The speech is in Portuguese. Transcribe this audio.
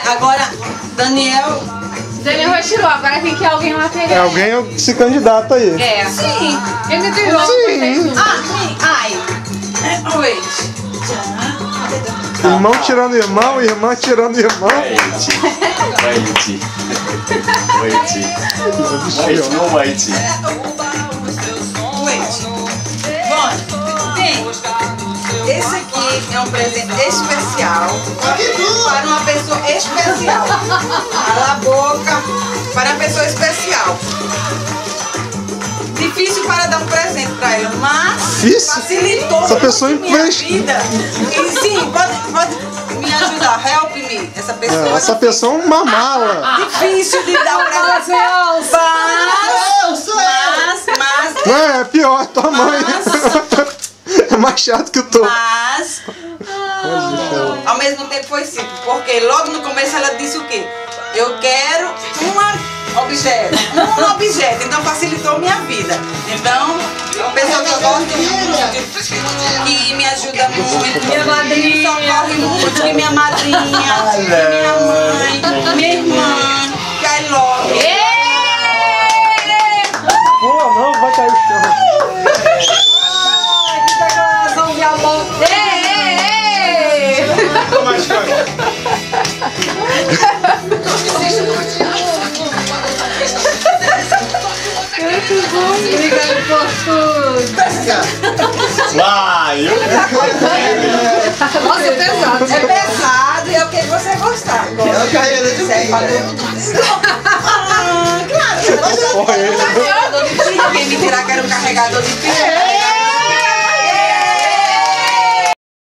Agora, Daniel já tirou, agora tem que alguém lá pegar. É, alguém se candidata aí. É. sim. Ele tirou. Sim. Ai. Wait. Irmão tirando irmão, irmã tirando irmão. Wait. No wait. Bom, tem. Esse aqui é um presente especial para uma pessoa especial. Cala a boca. Para uma pessoa especial. Difícil para dar um presente para ela, mas Difícil? facilitou Essa pessoa minha empresta. vida. E sim, pode me ajudar. Help me. Essa pessoa. É, essa pessoa é uma mala. Difícil de dar um presente. Mas. Não, é pior, tua mãe. É mais chato que tu. Mas, ao mesmo tempo foi simples, porque logo no começo ela disse o quê? Eu quero um objeto, então facilitou minha vida. Então, uma pessoa que eu gosto muito, que me ajuda muito, minha madrinha, me socorre muito, que minha madrinha, que minha mãe, minha irmã, que I love. Pô, não, vai cair o chão. Mais cara. Obrigado por tudo. Vai, Nossa, é pesado. É pesado e é o que você gostar. É o carreira de Claro, você gosta de carregador de pilha. Quem me dirá que era um carregador de pilha?